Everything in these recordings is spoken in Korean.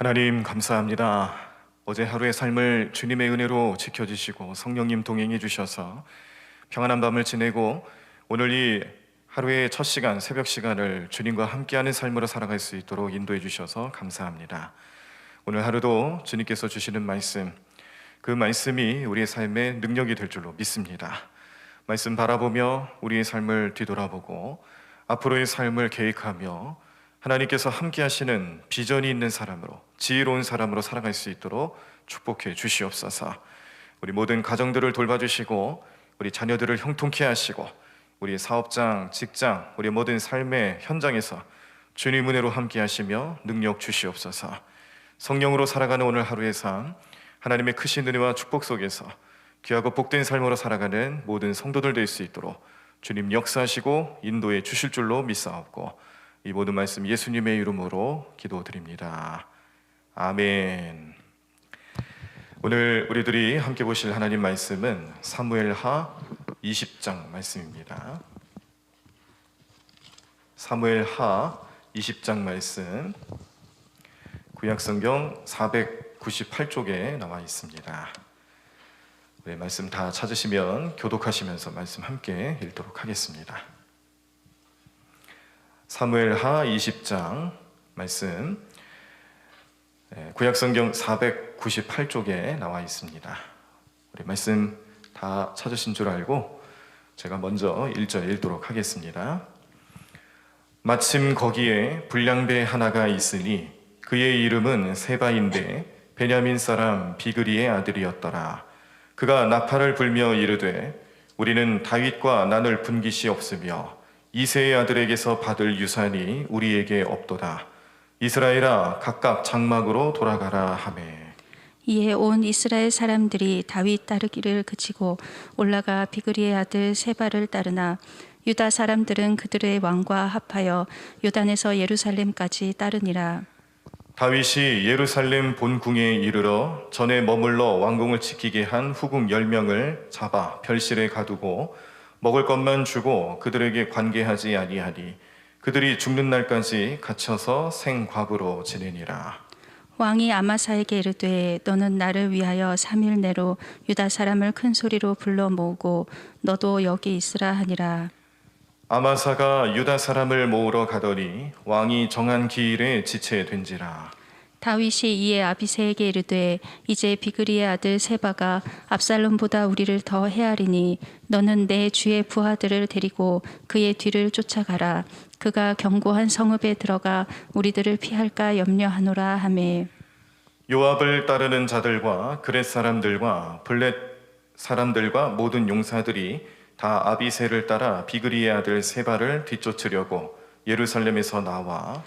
하나님 감사합니다. 어제 하루의 삶을 주님의 은혜로 지켜주시고 성령님 동행해 주셔서 평안한 밤을 지내고 오늘 이 하루의 첫 시간, 새벽 시간을 주님과 함께하는 삶으로 살아갈 수 있도록 인도해 주셔서 감사합니다. 오늘 하루도 주님께서 주시는 말씀, 그 말씀이 우리의 삶의 능력이 될 줄로 믿습니다. 말씀 바라보며 우리의 삶을 뒤돌아보고 앞으로의 삶을 계획하며 하나님께서 함께 하시는 비전이 있는 사람으로, 지혜로운 사람으로 살아갈 수 있도록 축복해 주시옵소서. 우리 모든 가정들을 돌봐주시고 우리 자녀들을 형통케 하시고 우리 사업장, 직장, 우리 모든 삶의 현장에서 주님 은혜로 함께 하시며 능력 주시옵소서. 성령으로 살아가는 오늘 하루의 삶, 하나님의 크신 은혜와 축복 속에서 귀하고 복된 삶으로 살아가는 모든 성도들 될 수 있도록 주님 역사하시고 인도해 주실 줄로 믿사옵고 이 모든 말씀 예수님의 이름으로 기도드립니다. 아멘. 오늘 우리들이 함께 보실 하나님 말씀은 사무엘하 20장 말씀입니다. 사무엘하 20장 말씀, 구약성경 498쪽에 나와 있습니다. 네, 말씀 다 찾으시면 교독하시면서 말씀 함께 읽도록 하겠습니다. 사무엘하 20장 말씀, 구약성경 498쪽에 나와 있습니다. 우리 말씀 다 찾으신 줄 알고 제가 먼저 1절 읽도록 하겠습니다. 마침 거기에 불량배 하나가 있으니 그의 이름은 세바인데 베냐민 사람 비그리의 아들이었더라. 그가 나팔을 불며 이르되 우리는 다윗과 나눌 분깃이 없으며 이새의 아들에게서 받을 유산이 우리에게 없도다. 이스라엘아 각각 장막으로 돌아가라 하매. 이에 온 이스라엘 사람들이 다윗 따르기를 그치고 올라가 비그리의 아들 세바를 따르나 유다 사람들은 그들의 왕과 합하여 요단에서 예루살렘까지 따르니라. 다윗이 예루살렘 본궁에 이르러 전에 머물러 왕궁을 지키게 한 후궁 10명을 잡아 별실에 가두고 먹을 것만 주고 그들에게 관계하지 아니하니 그들이 죽는 날까지 갇혀서 생과부로 지내니라. 왕이 아마사에게 이르되 너는 나를 위하여 3일 내로 유다 사람을 큰 소리로 불러 모으고 너도 여기 있으라 하니라. 아마사가 유다 사람을 모으러 가더니 왕이 정한 기일에 지체된지라. 다윗이 이에 아비새에게 이르되 이제 비그리의 아들 세바가 압살롬보다 우리를 더 헤아리니 너는 내 주의 부하들을 데리고 그의 뒤를 쫓아가라. 그가 견고한 성읍에 들어가 우리들을 피할까 염려하노라 하매. 요압을 따르는 자들과 그렛 사람들과 블렛 사람들과 모든 용사들이 다 아비새를 따라 비그리의 아들 세바를 뒤쫓으려고 예루살렘에서 나와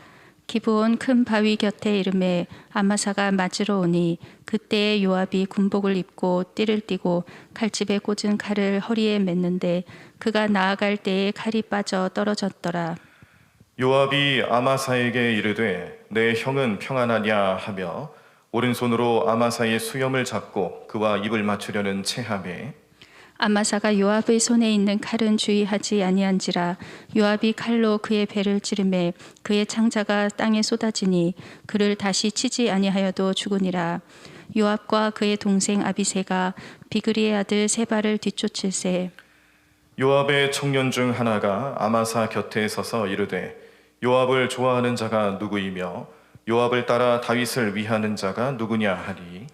기브온 큰 바위 곁에 이름에 아마사가 맞으러 오니 그때에 요압이 군복을 입고 띠를 띠고 칼집에 꽂은 칼을 허리에 맸는데 그가 나아갈 때에 칼이 빠져 떨어졌더라. 요압이 아마사에게 이르되 내 형은 평안하냐 하며 오른손으로 아마사의 수염을 잡고 그와 입을 맞추려는 체함에 아마사가 요압의 손에 있는 칼은 주의하지 아니한지라. 요압이 칼로 그의 배를 찌르매 그의 창자가 땅에 쏟아지니 그를 다시 치지 아니하여도 죽으니라. 요압과 그의 동생 아비새가 비그리의 아들 세바를 뒤쫓을세. 요압의 청년 중 하나가 아마사 곁에 서서 이르되 요압을 좋아하는 자가 누구이며 요압을 따라 다윗을 위하는 자가 누구냐 하니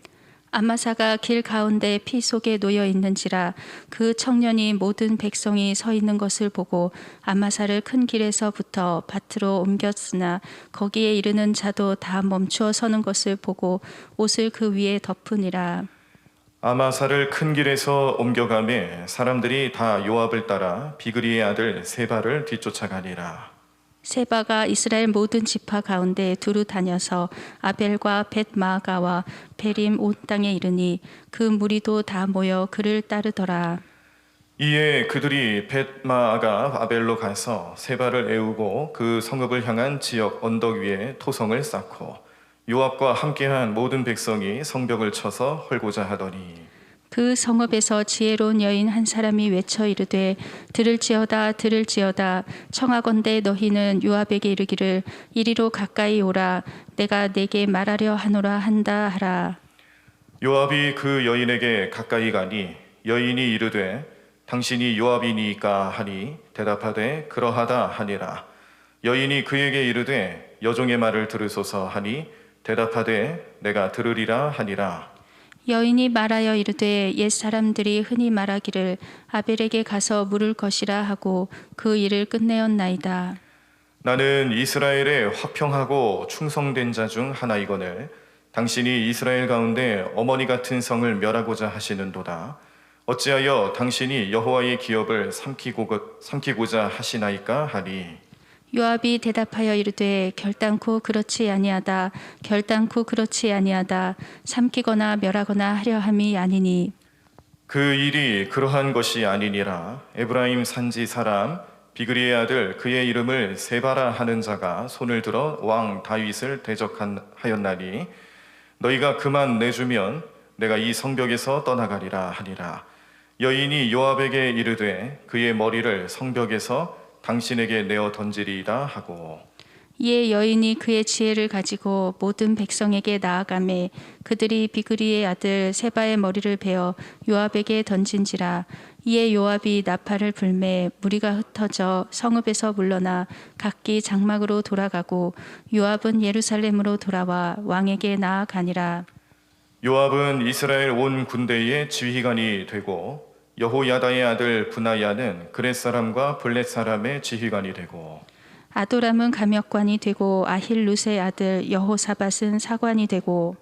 아마사가 길 가운데 피 속에 놓여 있는지라. 그 청년이 모든 백성이 서 있는 것을 보고 아마사를 큰 길에서부터 밭으로 옮겼으나 거기에 이르는 자도 다 멈추어 서는 것을 보고 옷을 그 위에 덮으니라. 아마사를 큰 길에서 옮겨가매 사람들이 다 요압을 따라 비그리의 아들 세바를 뒤쫓아가니라. 세바가 이스라엘 모든 지파 가운데 두루 다녀서 아벨과 벳마가와 베림 온 땅에 이르니 그 무리도 다 모여 그를 따르더라. 이에 그들이 벳마아가 아벨로 가서 세바를 애우고 그 성읍을 향한 지역 언덕 위에 토성을 쌓고 요압과 함께한 모든 백성이 성벽을 쳐서 헐고자 하더니 그 성읍에서 지혜로운 여인 한 사람이 외쳐 이르되 들을지어다 들을지어다 청하건대 너희는 요압에게 이르기를 이리로 가까이 오라 내가 내게 말하려 하노라 한다 하라. 요압이 그 여인에게 가까이 가니 여인이 이르되 당신이 요압이니까 하니 대답하되 그러하다 하니라. 여인이 그에게 이르되 여종의 말을 들으소서 하니 대답하되 내가 들으리라 하니라. 여인이 말하여 이르되 옛 사람들이 흔히 말하기를 아벨에게 가서 물을 것이라 하고 그 일을 끝내었나이다. 나는 이스라엘의 화평하고 충성된 자 중 하나이거늘 당신이 이스라엘 가운데 어머니 같은 성을 멸하고자 하시는도다. 어찌하여 당신이 여호와의 기업을 삼키고자 하시나이까 하니. 요압이 대답하여 이르되 결단코 그렇지 아니하다 결단코 그렇지 아니하다 삼키거나 멸하거나 하려 함이 아니니. 그 일이 그러한 것이 아니니라. 에브라임 산지 사람 비그리의 아들 그의 이름을 세바라 하는 자가 손을 들어 왕 다윗을 대적하였나니 너희가 그만 내주면 내가 이 성벽에서 떠나가리라 하니라. 여인이 요압에게 이르되 그의 머리를 성벽에서 당신에게 내어 던지리이다 하고. 이에 여인이 그의 지혜를 가지고 모든 백성에게 나아가매 그들이 비그리의 아들 세바의 머리를 베어 요압에게 던진지라. 이에 요압이 나팔을 불매 무리가 흩어져 성읍에서 물러나 각기 장막으로 돌아가고 요압은 예루살렘으로 돌아와 왕에게 나아가니라. 요압은 이스라엘 온 군대의 지휘관이 되고 여호야다의 아들 분하야는 그렛 사람과 블렛 사람의 지휘관이 되고 아도람은 감역관이 되고 아힐루스의 아들 여호사밧은 사관이 되고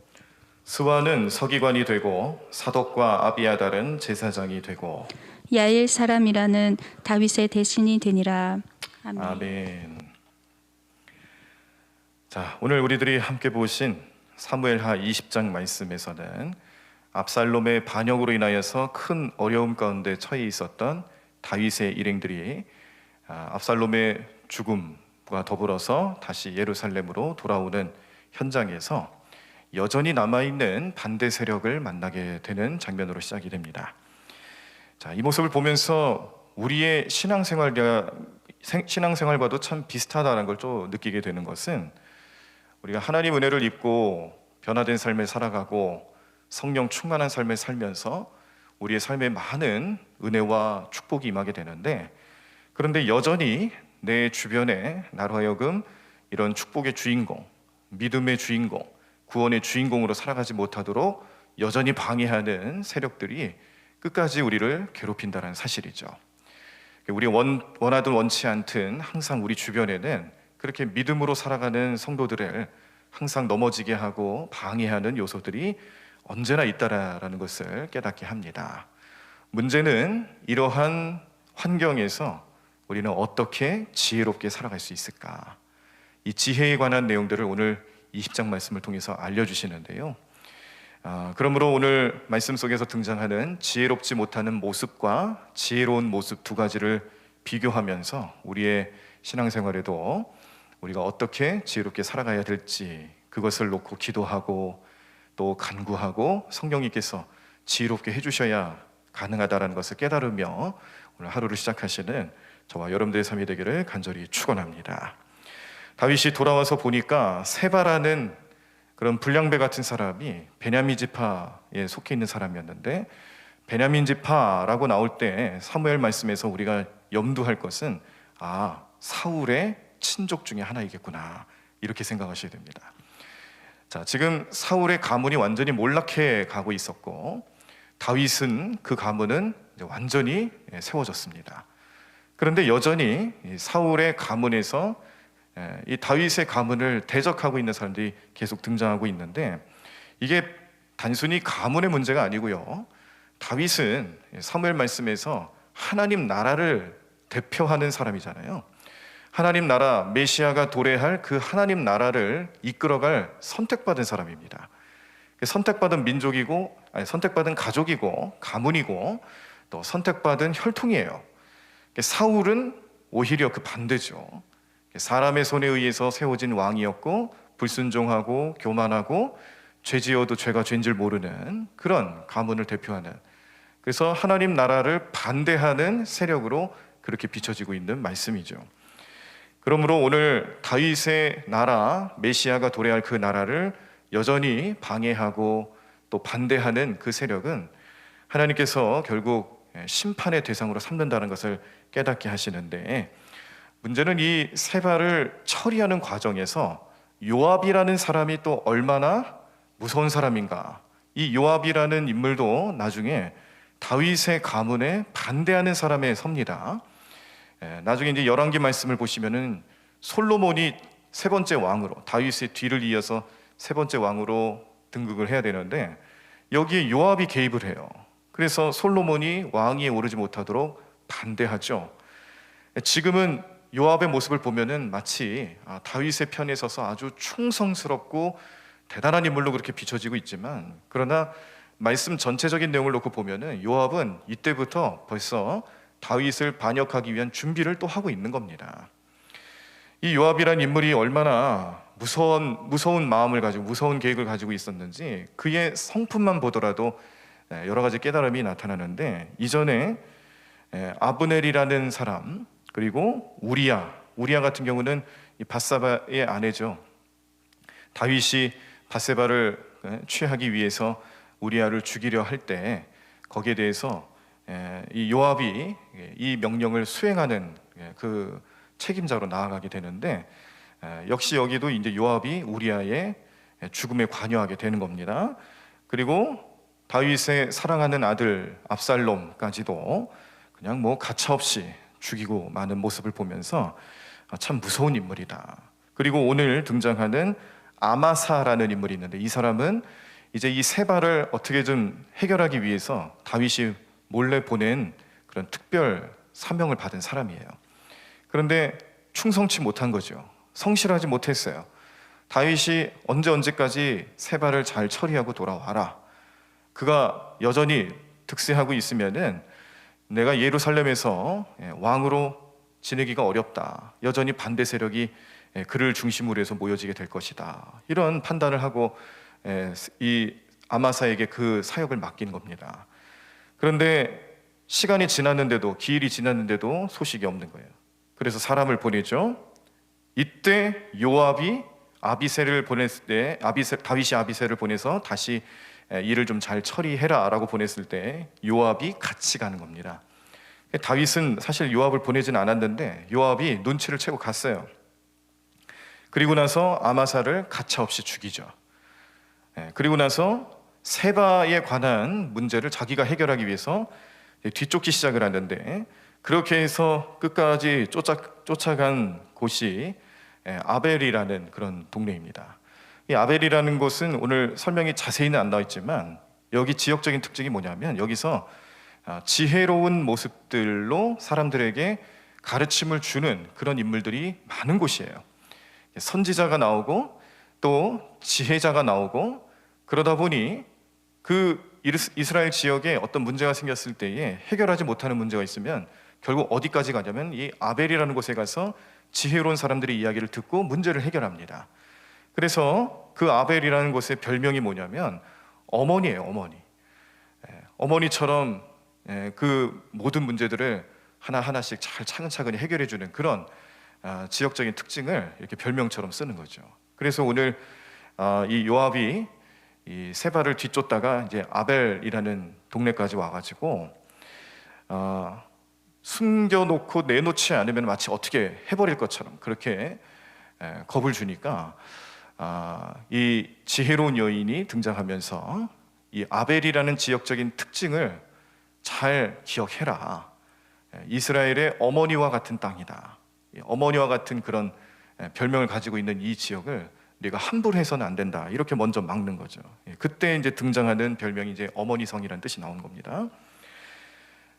스와는 서기관이 되고 사독과 아비아달은 제사장이 되고 야일 사람이라는 다윗의 대신이 되니라. 아멘. 아멘. 자, 오늘 우리들이 함께 보신 사무엘하 20장 말씀에서는 압살롬의 반역으로 인하여서 큰 어려움 가운데 처해 있었던 다윗의 일행들이 압살롬의 죽음과 더불어서 다시 예루살렘으로 돌아오는 현장에서 여전히 남아있는 반대 세력을 만나게 되는 장면으로 시작이 됩니다. 자, 이 모습을 보면서 우리의 신앙생활과도 참 비슷하다는 걸 좀 느끼게 되는 것은 우리가 하나님 은혜를 입고 변화된 삶을 살아가고 성령 충만한 삶을 살면서 우리의 삶에 많은 은혜와 축복이 임하게 되는데 그런데 여전히 내 주변에 나로 하여금 이런 축복의 주인공, 믿음의 주인공, 구원의 주인공으로 살아가지 못하도록 여전히 방해하는 세력들이 끝까지 우리를 괴롭힌다는 사실이죠. 우리 원하든 원치 않든 항상 우리 주변에는 그렇게 믿음으로 살아가는 성도들을 항상 넘어지게 하고 방해하는 요소들이 언제나 있다라는 것을 깨닫게 합니다. 문제는 이러한 환경에서 우리는 어떻게 지혜롭게 살아갈 수 있을까? 이 지혜에 관한 내용들을 오늘 20장 말씀을 통해서 알려주시는데요. 그러므로 오늘 말씀 속에서 등장하는 지혜롭지 못하는 모습과 지혜로운 모습 두 가지를 비교하면서 우리의 신앙생활에도 우리가 어떻게 지혜롭게 살아가야 될지 그것을 놓고 기도하고 또 간구하고 성령님께서 지혜롭게 해주셔야 가능하다는 것을 깨달으며 오늘 하루를 시작하시는 저와 여러분들의 삶이 되기를 간절히 축원합니다. 다윗이 돌아와서 보니까 세바라는 그런 불량배 같은 사람이 베냐민 지파에 속해 있는 사람이었는데 베냐민 지파라고 나올 때 사무엘 말씀에서 우리가 염두할 것은 사울의 친족 중에 하나이겠구나 이렇게 생각하셔야 됩니다. 자, 지금 사울의 가문이 완전히 몰락해 가고 있었고 다윗은 그 가문은 이제 완전히 세워졌습니다. 그런데 여전히 사울의 가문에서 이 다윗의 가문을 대적하고 있는 사람들이 계속 등장하고 있는데 이게 단순히 가문의 문제가 아니고요. 다윗은 사무엘 말씀에서 하나님 나라를 대표하는 사람이잖아요. 하나님 나라 메시아가 도래할 그 하나님 나라를 이끌어갈 선택받은 사람입니다. 선택받은 민족이고 선택받은 가족이고 가문이고 또 선택받은 혈통이에요. 사울은 오히려 그 반대죠. 사람의 손에 의해서 세워진 왕이었고 불순종하고 교만하고 죄지어도 죄가 죄인 줄 모르는 그런 가문을 대표하는 그래서 하나님 나라를 반대하는 세력으로 그렇게 비춰지고 있는 말씀이죠. 그러므로 오늘 다윗의 나라, 메시아가 도래할 그 나라를 여전히 방해하고 또 반대하는 그 세력은 하나님께서 결국 심판의 대상으로 삼는다는 것을 깨닫게 하시는데, 문제는 이 세바를 처리하는 과정에서 요압이라는 사람이 또 얼마나 무서운 사람인가. 이 요압이라는 인물도 나중에 다윗의 가문에 반대하는 사람에 섭니다. 나중에 이제 열왕기 말씀을 보시면은 솔로몬이 세 번째 왕으로, 다윗의 뒤를 이어서 세 번째 왕으로 등극을 해야 되는데 여기에 요압이 개입을 해요. 그래서 솔로몬이 왕위에 오르지 못하도록 반대하죠. 지금은 요압의 모습을 보면은 마치 다윗의 편에 서서 아주 충성스럽고 대단한 인물로 그렇게 비춰지고 있지만, 그러나 말씀 전체적인 내용을 놓고 보면은 요압은 이때부터 벌써 다윗을 반역하기 위한 준비를 또 하고 있는 겁니다. 이 요압이라는 인물이 얼마나 무서운 마음을 가지고 무서운 계획을 가지고 있었는지 그의 성품만 보더라도 여러 가지 깨달음이 나타나는데, 이전에 아브넬이라는 사람, 그리고 우리야 같은 경우는 이 밧세바의 아내죠. 다윗이 밧세바를 취하기 위해서 우리야를 죽이려 할 때 거기에 대해서 이 요압이 이 명령을 수행하는 그 책임자로 나아가게 되는데, 역시 여기도 이제 요압이 우리야의 죽음에 관여하게 되는 겁니다. 그리고 다윗의 사랑하는 아들 압살롬까지도 그냥 뭐 가차없이 죽이고 마는 모습을 보면서 참 무서운 인물이다. 그리고 오늘 등장하는 아마사라는 인물이 있는데, 이 사람은 이제 이 세바를 어떻게 좀 해결하기 위해서 다윗이 몰래 보낸 그런 특별 사명을 받은 사람이에요. 그런데 충성치 못한 거죠. 성실하지 못했어요. 다윗이 언제까지 세바를 잘 처리하고 돌아와라. 그가 여전히 득세하고 있으면은 내가 예루살렘에서 왕으로 지내기가 어렵다. 여전히 반대 세력이 그를 중심으로 해서 모여지게 될 것이다. 이런 판단을 하고 이 아마사에게 그 사역을 맡긴 겁니다. 그런데 시간이 지났는데도, 기일이 지났는데도 소식이 없는 거예요. 그래서 사람을 보내죠. 이때 요압이 아비새를 보냈을 때, 다윗이 아비새를 보내서 다시 일을 좀 잘 처리해라 라고 보냈을 때 요압이 같이 가는 겁니다. 다윗은 사실 요압을 보내진 않았는데 요압이 눈치를 채고 갔어요. 그리고 나서 아마사를 가차없이 죽이죠. 그리고 나서 세바에 관한 문제를 자기가 해결하기 위해서 뒤쫓기 시작을 하는데, 그렇게 해서 끝까지 쫓아간 곳이 아벨이라는 그런 동네입니다. 이 아벨이라는 곳은 오늘 설명이 자세히는 안 나와 있지만 여기 지역적인 특징이 뭐냐면, 여기서 지혜로운 모습들로 사람들에게 가르침을 주는 그런 인물들이 많은 곳이에요. 선지자가 나오고 또 지혜자가 나오고, 그러다 보니 그 이스라엘 지역에 어떤 문제가 생겼을 때에 해결하지 못하는 문제가 있으면 결국 어디까지 가냐면 이 아벨이라는 곳에 가서 지혜로운 사람들의 이야기를 듣고 문제를 해결합니다. 그래서 그 아벨이라는 곳의 별명이 뭐냐면 어머니예요. 어머니처럼 그 모든 문제들을 하나하나씩 잘 차근차근히 해결해주는 그런 지역적인 특징을 이렇게 별명처럼 쓰는 거죠. 그래서 오늘 이 요압이 이 세바를 뒤쫓다가 이제 아벨이라는 동네까지 와가지고 숨겨놓고 내놓지 않으면 마치 어떻게 해버릴 것처럼 그렇게 겁을 주니까 이 지혜로운 여인이 등장하면서 이 아벨이라는 지역적인 특징을 잘 기억해라. 이스라엘의 어머니와 같은 땅이다. 어머니와 같은 그런 별명을 가지고 있는 이 지역을 네가 함부로 해서는 안 된다. 이렇게 먼저 막는 거죠. 그때 이제 등장하는 별명이 이제 어머니 성이라는 뜻이 나온 겁니다.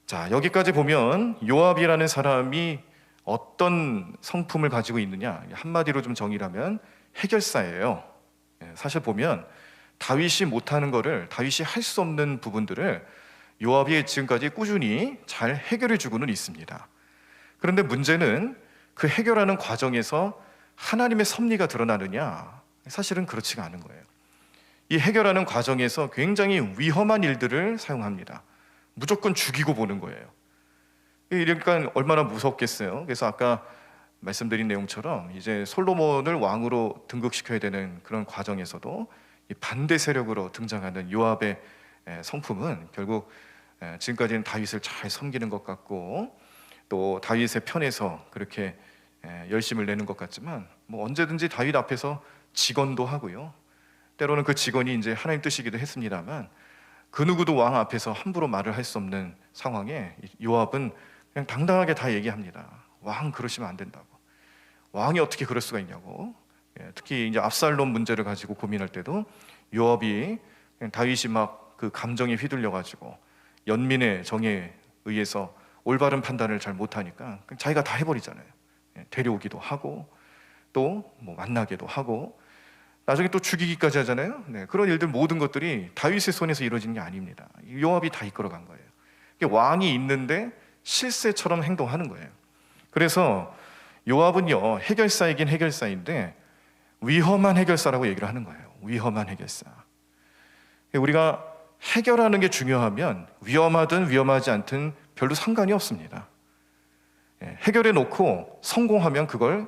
자, 여기까지 보면 요압이라는 사람이 어떤 성품을 가지고 있느냐, 한마디로 좀 정의하면 해결사예요. 사실 보면 다윗이 못하는 거를, 다윗이 할 수 없는 부분들을 요압이 지금까지 꾸준히 잘 해결해 주고는 있습니다. 그런데 문제는 그 해결하는 과정에서 하나님의 섭리가 드러나느냐? 사실은 그렇지가 않은 거예요. 이 해결하는 과정에서 굉장히 위험한 일들을 사용합니다. 무조건 죽이고 보는 거예요. 이러니까 얼마나 무섭겠어요. 그래서 아까 말씀드린 내용처럼 이제 솔로몬을 왕으로 등극시켜야 되는 그런 과정에서도 이 반대 세력으로 등장하는 요압의 성품은 결국 지금까지는 다윗을 잘 섬기는 것 같고 또 다윗의 편에서 그렇게 열심을 내는 것 같지만 뭐 언제든지 다윗 앞에서 직언도 하고요. 때로는 그 직언이 이제 하나님 뜻이기도 했습니다만 그 누구도 왕 앞에서 함부로 말을 할 수 없는 상황에 요압은 그냥 당당하게 다 얘기합니다. 왕 그러시면 안 된다고. 왕이 어떻게 그럴 수가 있냐고. 특히 이제 압살롬 문제를 가지고 고민할 때도 요압이 그냥 다윗이 막 그 감정에 휘둘려 가지고 연민의 정에 의해서 올바른 판단을 잘 못하니까 자기가 다 해버리잖아요. 데려오기도 하고 또 뭐 만나기도 하고 나중에 또 죽이기까지 하잖아요. 그런 일들 모든 것들이 다윗의 손에서 이루어지는 게 아닙니다. 요압이 다 이끌어간 거예요. 왕이 있는데 실세처럼 행동하는 거예요. 그래서 요압은요 해결사이긴 해결사인데 위험한 해결사라고 얘기를 하는 거예요. 위험한 해결사. 우리가 해결하는 게 중요하면 위험하든 위험하지 않든 별로 상관이 없습니다. 해결해 놓고 성공하면 그걸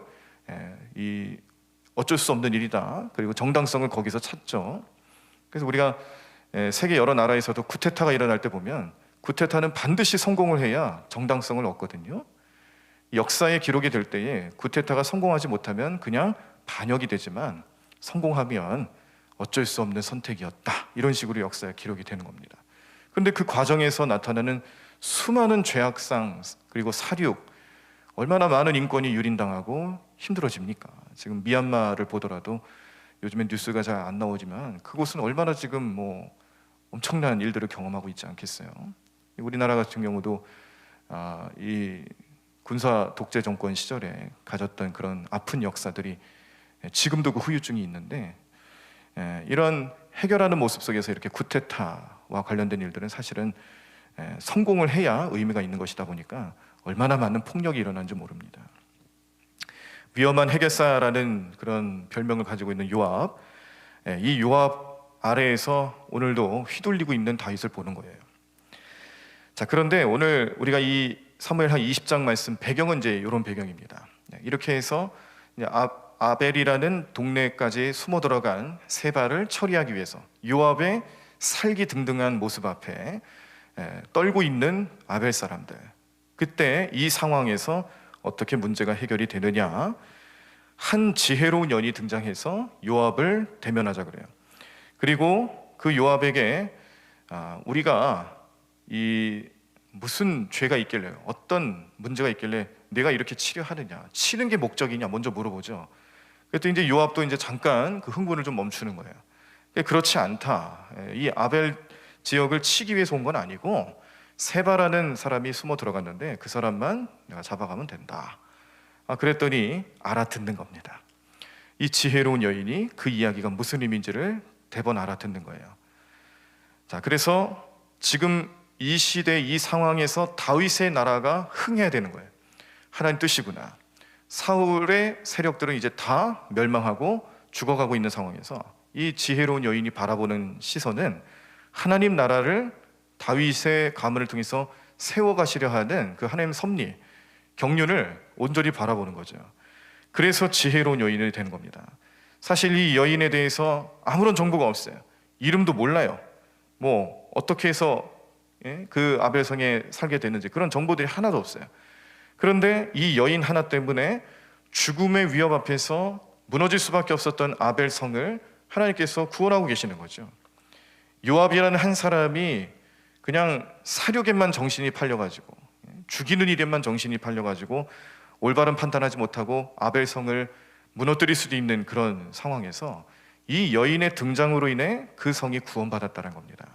어쩔 수 없는 일이다. 그리고 정당성을 거기서 찾죠. 그래서 우리가 세계 여러 나라에서도 쿠데타가 일어날 때 보면 쿠데타는 반드시 성공을 해야 정당성을 얻거든요. 역사의 기록이 될 때에 쿠데타가 성공하지 못하면 그냥 반역이 되지만 성공하면 어쩔 수 없는 선택이었다. 이런 식으로 역사의 기록이 되는 겁니다. 그런데 그 과정에서 나타나는 수많은 죄악상 그리고 사륙 얼마나 많은 인권이 유린당하고 힘들어집니까? 지금 미얀마를 보더라도 요즘엔 뉴스가 잘 안 나오지만 그곳은 얼마나 지금 뭐 엄청난 일들을 경험하고 있지 않겠어요? 우리나라 같은 경우도 이 군사 독재 정권 시절에 가졌던 그런 아픈 역사들이 지금도 그 후유증이 있는데 이런 해결하는 모습 속에서 이렇게 쿠데타와 관련된 일들은 사실은 성공을 해야 의미가 있는 것이다 보니까 얼마나 많은 폭력이 일어난지 모릅니다. 위험한 해결사라는 그런 별명을 가지고 있는 요압, 이 요압 아래에서 오늘도 휘둘리고 있는 다윗을 보는 거예요. 자, 그런데 오늘 우리가 이 사무엘하 20장 말씀 배경은 이제 이런 배경입니다. 이렇게 해서 이제 아벨이라는 동네까지 숨어 들어간 세바를 처리하기 위해서 요압의 살기등등한 모습 앞에 떨고 있는 아벨 사람들. 그때 이 상황에서 어떻게 문제가 해결이 되느냐? 한 지혜로운 여인이 등장해서 요압을 대면하자 그래요. 그리고 그 요압에게 우리가 이 무슨 죄가 있길래 어떤 문제가 있길래 내가 이렇게 치료하느냐? 치는 게 목적이냐? 먼저 물어보죠. 그랬더니 이제 요압도 이제 잠깐 그 흥분을 좀 멈추는 거예요. 그렇지 않다. 이 아벨 지역을 치기 위해서 온 건 아니고 세바라는 사람이 숨어 들어갔는데 그 사람만 내가 잡아가면 된다. 그랬더니 알아듣는 겁니다. 이 지혜로운 여인이 그 이야기가 무슨 의미인지를 대번 알아듣는 거예요. 자, 그래서 지금 이 시대 이 상황에서 다윗의 나라가 흥해야 되는 거예요. 하나님 뜻이구나. 사울의 세력들은 이제 다 멸망하고 죽어가고 있는 상황에서 이 지혜로운 여인이 바라보는 시선은 하나님 나라를 다윗의 가문을 통해서 세워가시려 하는 그 하나님 섭리, 경륜을 온전히 바라보는 거죠. 그래서 지혜로운 여인이 되는 겁니다. 사실 이 여인에 대해서 아무런 정보가 없어요. 이름도 몰라요. 뭐 어떻게 해서 그 아벨성에 살게 됐는지 그런 정보들이 하나도 없어요. 그런데 이 여인 하나 때문에 죽음의 위협 앞에서 무너질 수밖에 없었던 아벨성을 하나님께서 구원하고 계시는 거죠. 요압이라는 한 사람이 그냥 사륙에만 정신이 팔려가지고 죽이는 일에만 정신이 팔려가지고 올바른 판단하지 못하고 아벨성을 무너뜨릴 수도 있는 그런 상황에서 이 여인의 등장으로 인해 그 성이 구원받았다는 겁니다.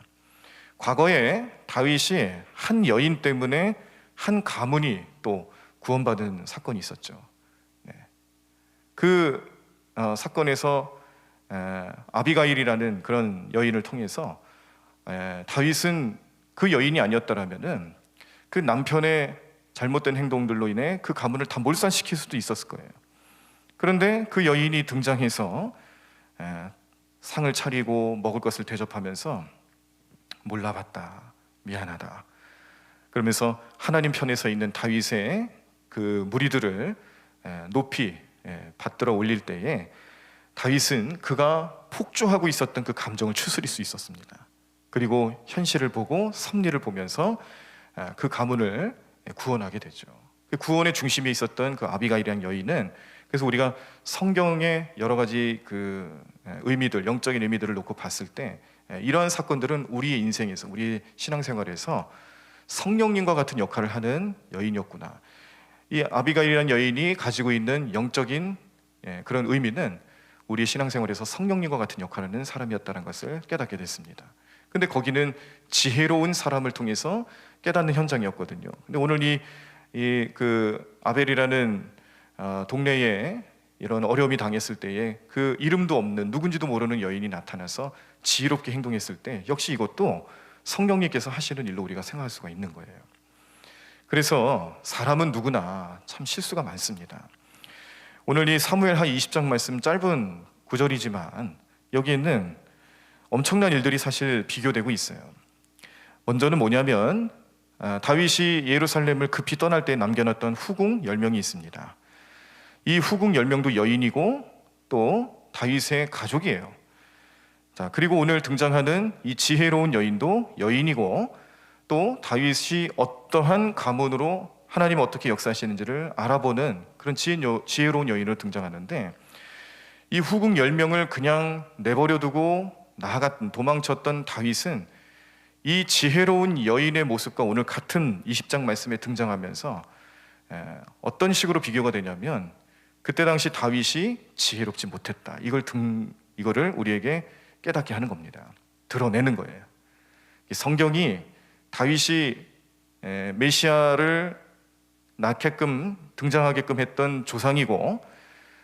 과거에 다윗이 한 여인 때문에 한 가문이 또 구원받은 사건이 있었죠. 그 사건에서 아비가일이라는 그런 여인을 통해서 다윗은 그 여인이 아니었더라면은 그 남편의 잘못된 행동들로 인해 그 가문을 다 몰살시킬 수도 있었을 거예요. 그런데 그 여인이 등장해서 상을 차리고 먹을 것을 대접하면서 몰라봤다, 미안하다, 그러면서 하나님 편에 서 있는 다윗의 그 무리들을 높이 받들어 올릴 때에 다윗은 그가 폭주하고 있었던 그 감정을 추스릴 수 있었습니다. 그리고 현실을 보고 섭리를 보면서 그 가문을 구원하게 되죠. 그 구원의 중심에 있었던 그 아비가일이라는 여인은, 그래서 우리가 성경의 여러 가지 그 의미들, 영적인 의미들을 놓고 봤을 때 이러한 사건들은 우리의 인생에서, 우리의 신앙생활에서 성령님과 같은 역할을 하는 여인이었구나. 이 아비가일이라는 여인이 가지고 있는 영적인 그런 의미는 우리의 신앙생활에서 성령님과 같은 역할을 하는 사람이었다는 것을 깨닫게 됐습니다. 근데 거기는 지혜로운 사람을 통해서 깨닫는 현장이었거든요. 근데 오늘 그 아벨이라는 동네에 이런 어려움이 당했을 때에 그 이름도 없는, 누군지도 모르는 여인이 나타나서 지혜롭게 행동했을 때, 역시 이것도 성령님께서 하시는 일로 우리가 생각할 수가 있는 거예요. 그래서 사람은 누구나 참 실수가 많습니다. 오늘 이 사무엘하 20장 말씀, 짧은 구절이지만 여기에는 엄청난 일들이 사실 비교되고 있어요. 먼저는 뭐냐면 다윗이 예루살렘을 급히 떠날 때 남겨놨던 후궁 10명이 있습니다. 이 후궁 10명도 여인이고 또 다윗의 가족이에요. 자, 그리고 오늘 등장하는 이 지혜로운 여인도 여인이고, 또 다윗이 어떠한 가문으로 하나님 어떻게 역사하시는지를 알아보는 그런 지혜로운 여인으로 등장하는데, 이 후궁 10명을 그냥 내버려두고 도망쳤던 다윗은 이 지혜로운 여인의 모습과 오늘 같은 20장 말씀에 등장하면서 어떤 식으로 비교가 되냐면, 그때 당시 다윗이 지혜롭지 못했다, 이거를 우리에게 깨닫게 하는 겁니다. 드러내는 거예요. 성경이 다윗이 메시아를 낳게끔, 등장하게끔 했던 조상이고,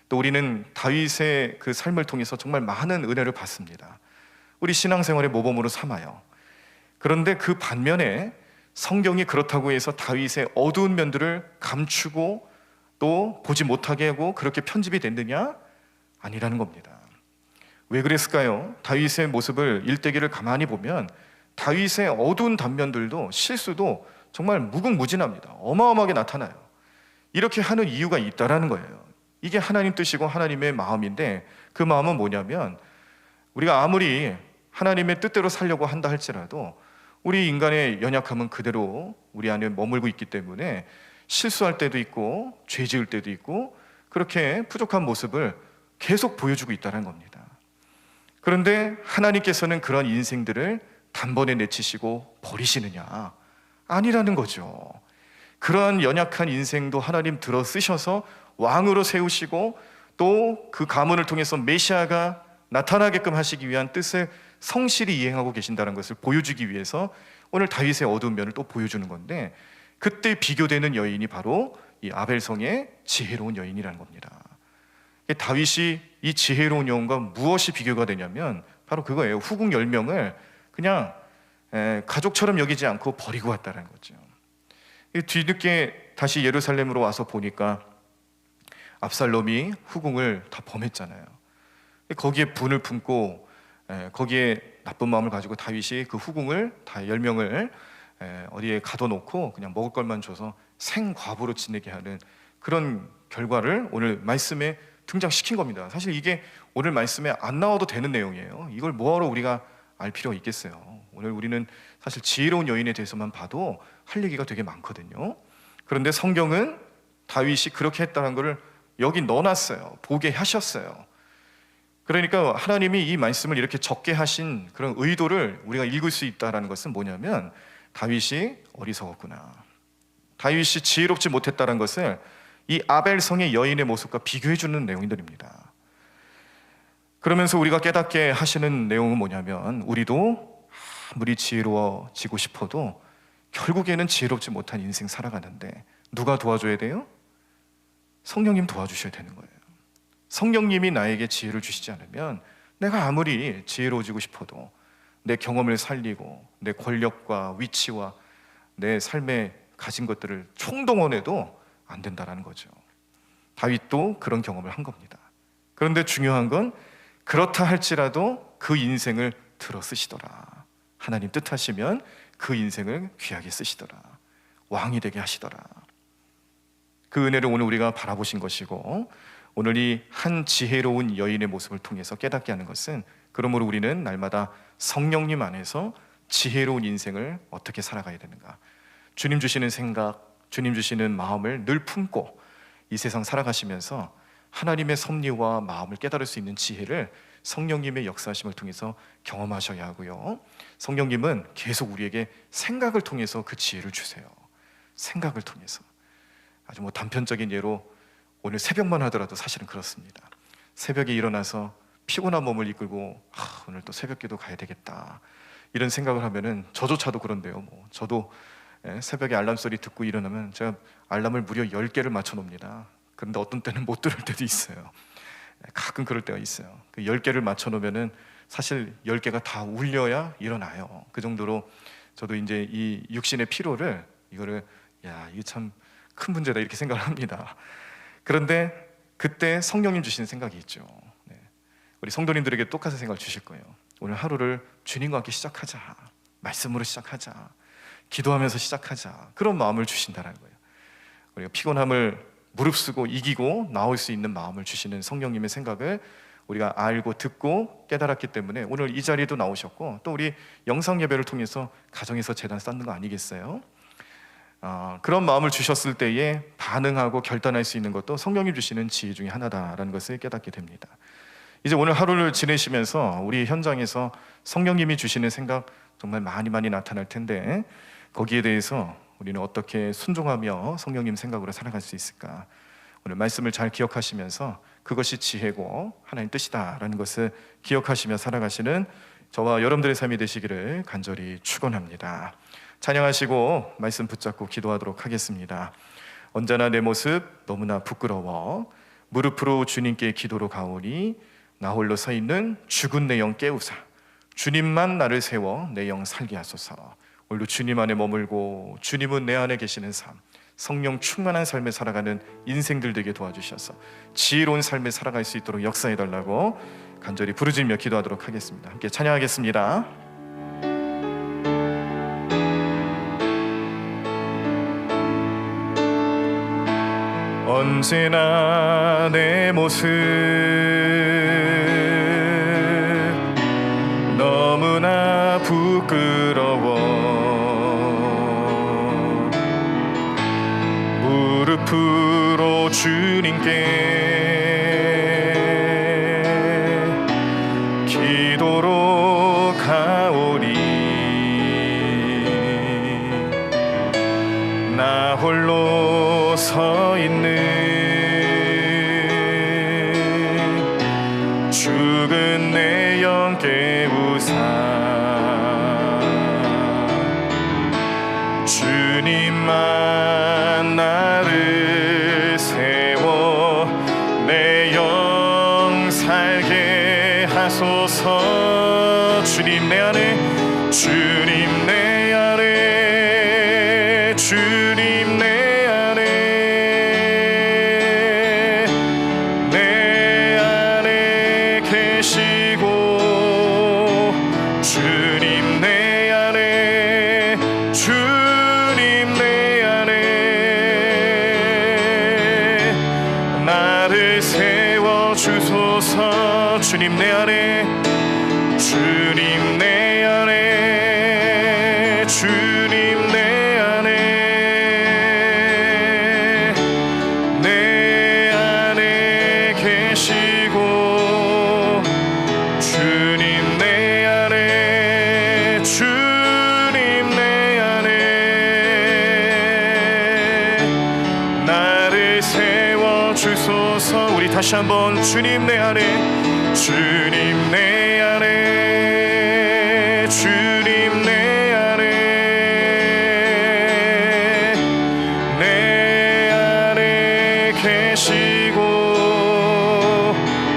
또 우리는 다윗의 그 삶을 통해서 정말 많은 은혜를 받습니다. 우리 신앙생활의 모범으로 삼아요. 그런데 그 반면에 성경이 그렇다고 해서 다윗의 어두운 면들을 감추고 또 보지 못하게 하고 그렇게 편집이 됐느냐? 아니라는 겁니다. 왜 그랬을까요? 다윗의 모습을, 일대기를 가만히 보면 다윗의 어두운 단면들도, 실수도 정말 무궁무진합니다. 어마어마하게 나타나요. 이렇게 하는 이유가 있다라는 거예요. 이게 하나님 뜻이고 하나님의 마음인데, 그 마음은 뭐냐면, 우리가 아무리 하나님의 뜻대로 살려고 한다 할지라도 우리 인간의 연약함은 그대로 우리 안에 머물고 있기 때문에 실수할 때도 있고 죄 지을 때도 있고 그렇게 부족한 모습을 계속 보여주고 있다는 겁니다. 그런데 하나님께서는 그런 인생들을 단번에 내치시고 버리시느냐? 아니라는 거죠. 그러한 연약한 인생도 하나님 들어 쓰셔서 왕으로 세우시고, 또 그 가문을 통해서 메시아가 나타나게끔 하시기 위한 뜻을 성실히 이행하고 계신다는 것을 보여주기 위해서 오늘 다윗의 어두운 면을 또 보여주는 건데, 그때 비교되는 여인이 바로 이 아벨성의 지혜로운 여인이라는 겁니다. 다윗이 이 지혜로운 여인과 무엇이 비교가 되냐면 바로 그거예요. 후궁 10명을 그냥 가족처럼 여기지 않고 버리고 왔다는 거죠. 뒤늦게 다시 예루살렘으로 와서 보니까 압살롬이 후궁을 다 범했잖아요. 거기에 분을 품고 거기에 나쁜 마음을 가지고 다윗이 그 후궁을 다 10명을 어디에 가둬놓고 그냥 먹을 것만 줘서 생과부로 지내게 하는 그런 결과를 오늘 말씀에 등장시킨 겁니다. 사실 이게 오늘 말씀에 안 나와도 되는 내용이에요. 이걸 뭐하러 우리가 알 필요가 있겠어요. 오늘 우리는 사실 지혜로운 여인에 대해서만 봐도 할 얘기가 되게 많거든요. 그런데 성경은 다윗이 그렇게 했다는 것을 여기 넣어놨어요. 보게 하셨어요. 그러니까 하나님이 이 말씀을 이렇게 적게 하신 그런 의도를 우리가 읽을 수 있다는 것은 뭐냐면, 다윗이 어리석었구나, 다윗이 지혜롭지 못했다는 것을 이 아벨성의 여인의 모습과 비교해주는 내용들입니다. 그러면서 우리가 깨닫게 하시는 내용은 뭐냐면, 우리도 아무리 지혜로워지고 싶어도 결국에는 지혜롭지 못한 인생 살아가는데 누가 도와줘야 돼요? 성령님 도와주셔야 되는 거예요. 성령님이 나에게 지혜를 주시지 않으면 내가 아무리 지혜로워지고 싶어도 내 경험을 살리고 내 권력과 위치와 내 삶에 가진 것들을 총동원해도 안 된다는 거죠. 다윗도 그런 경험을 한 겁니다. 그런데 중요한 건, 그렇다 할지라도 그 인생을 들어 쓰시더라. 하나님 뜻하시면 그 인생을 귀하게 쓰시더라. 왕이 되게 하시더라. 그 은혜를 오늘 우리가 바라보신 것이고, 오늘 이 한 지혜로운 여인의 모습을 통해서 깨닫게 하는 것은, 그러므로 우리는 날마다 성령님 안에서 지혜로운 인생을 어떻게 살아가야 되는가, 주님 주시는 생각, 주님 주시는 마음을 늘 품고 이 세상 살아가시면서 하나님의 섭리와 마음을 깨달을 수 있는 지혜를 성령님의 역사하심을 통해서 경험하셔야 하고요, 성령님은 계속 우리에게 생각을 통해서 그 지혜를 주세요. 생각을 통해서. 아주 단편적인 예로 오늘 새벽만 하더라도 사실은 그렇습니다. 새벽에 일어나서 피곤한 몸을 이끌고 오늘 또 새벽기도 가야 되겠다, 이런 생각을 하면은 저조차도 그런데요. 저도 새벽에 알람 소리 듣고 일어나면 제가 알람을 무려 10개를 맞춰 놓습니다. 그런데 어떤 때는 못 들을 때도 있어요. 가끔 그럴 때가 있어요. 그 10개를 맞춰 놓으면은 사실 10개가 다 울려야 일어나요. 그 정도로 저도 이제 이 육신의 피로를, 이거를 이게 참 큰 문제다, 이렇게 생각을 합니다. 그런데 그때 성령님 주시는 생각이 있죠. 우리 성도님들에게 똑같은 생각을 주실 거예요. 오늘 하루를 주님과 함께 시작하자, 말씀으로 시작하자, 기도하면서 시작하자, 그런 마음을 주신다는 거예요. 우리가 피곤함을 무릅쓰고 이기고 나올 수 있는 마음을 주시는 성령님의 생각을 우리가 알고 듣고 깨달았기 때문에 오늘 이 자리에도 나오셨고, 또 우리 영상 예배를 통해서 가정에서 제단 쌓는 거 아니겠어요? 그런 마음을 주셨을 때에 반응하고 결단할 수 있는 것도 성령님 주시는 지혜 중에 하나다라는 것을 깨닫게 됩니다. 이제 오늘 하루를 지내시면서 우리 현장에서 성령님이 주시는 생각 정말 많이 나타날 텐데, 거기에 대해서 우리는 어떻게 순종하며 성령님 생각으로 살아갈 수 있을까? 오늘 말씀을 잘 기억하시면서 그것이 지혜고 하나님 뜻이다라는 것을 기억하시며 살아가시는 저와 여러분들의 삶이 되시기를 간절히 축원합니다. 찬양하시고 말씀 붙잡고 기도하도록 하겠습니다. 언제나 내 모습 너무나 부끄러워 무릎으로 주님께 기도로 가오니 나 홀로 서 있는 죽은 내 영 깨우사 주님만 나를 세워 내 영 살게 하소서. 오늘도 주님 안에 머물고 주님은 내 안에 계시는 삶, 성령 충만한 삶을 살아가는 인생들 되게 도와주셔서 지혜로운 삶을 살아갈 수 있도록 역사해달라고 간절히 부르짖으며 기도하도록 하겠습니다. 함께 찬양하겠습니다. 언제나 내 모습 너무나 부끄러워 무릎으로 주님께 기도로 가오니 나 홀로 서 있는 죽은 내 영 깨우사 주님만 나를 세워 내 영 살게 하소서. 주님 내 안에, 주님 내 안에, 주님 내 안에, 내 안에 계시고 주님 내 안에, 주님 내 안에 나를 세워 주소서. 주님 내 안에, 주님 내 안에, 주님 내 안에, 내 안에 계시고 주님 내 안에, 주님 내 안에 나를 세워 주소서. 우리 다시 한번 주님 내 안에, 주님 내 안에, 주님 내 안에, 내 안에 계시고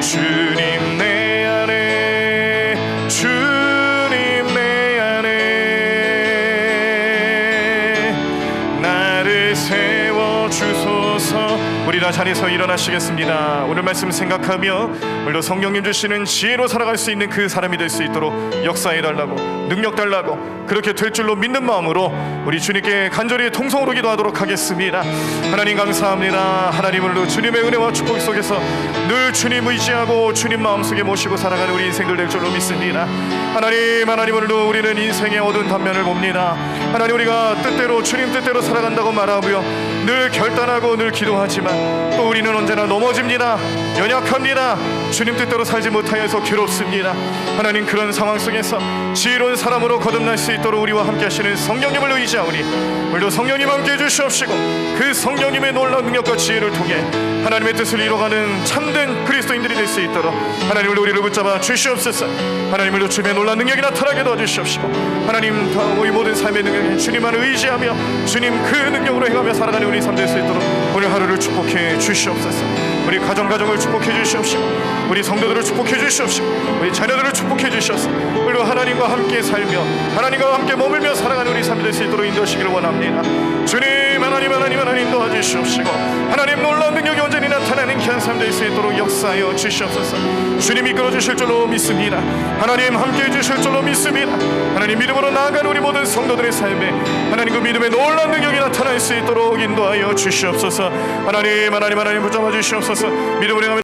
주님 내 안에, 주님 내 안에 나를 세워 주소서. 우리 다 자리에서 가운데서 일어나시겠습니다. 오늘 말씀 생각하며 오늘도 성령님 주시는 지혜로 살아갈 수 있는 그 사람이 될 수 있도록 역사해달라고, 능력 달라고, 그렇게 될 줄로 믿는 마음으로 우리 주님께 간절히 통성으로 기도하도록 하겠습니다. 하나님 감사합니다. 하나님 오늘도 주님의 은혜와 축복 속에서 늘 주님 의지하고 주님 마음속에 모시고 살아가는 우리 인생들 될 줄로 믿습니다. 하나님 오늘도 우리는 인생의 어두운 단면을 봅니다. 하나님, 우리가 뜻대로 주님 뜻대로 살아간다고 말하며 늘 결단하고 늘 기도하지만 또 우리는 언제나 넘어집니다. 연약합니다. 주님 뜻대로 살지 못하여서 괴롭습니다. 하나님, 그런 상황 속에서 지혜로운 사람으로 거듭날 수 있도록 우리와 함께 하시는 성령님을 의지하오니 오늘도 성령님 함께 해주시옵시고 그 성령님의 놀라운 능력과 지혜를 통해 하나님의 뜻을 이뤄가는 참된 그리스도인들이 될 수 있도록 하나님 우리를 붙잡아 주시옵소서. 하나님, 오늘도 주님의 놀라운 능력이 나타나게 도와주시옵시고 하나님, 우리 모든 삶의 능력에 주님만 의지하며 주님 그 능력으로 행하며 살아가는 우리 삶 될 수 있도록 오늘 하루를 축복해 주시옵소서. 우리 가정을 축복해 주시옵시고 우리 성도들을 축복해 주시옵시고 우리 자녀들을 축복해 주시옵소서. 오늘도 하나님과 함께 살며 하나님과 함께 머물며 살아가는 우리 삶이 될 수 있도록 인도하시기를 원합니다. 주님, 하나님 도와주시옵시고 하나님 놀라운 능력이 온전히 나타나는 귀한 삶 될 수 있도록 역사하여 주시옵소서. 주님 이끌어 주실 줄로 믿습니다. 하나님 함께해 주실 줄로 믿습니다. 하나님, 믿음으로 나아가는 우리 모든 성도들의 삶에 하나님 그 믿음의 놀라운 능력이 나타날 수 있도록 인도하여 주시옵소서. 하나님 붙잡아 주시옵소서. 믿음으로 행하며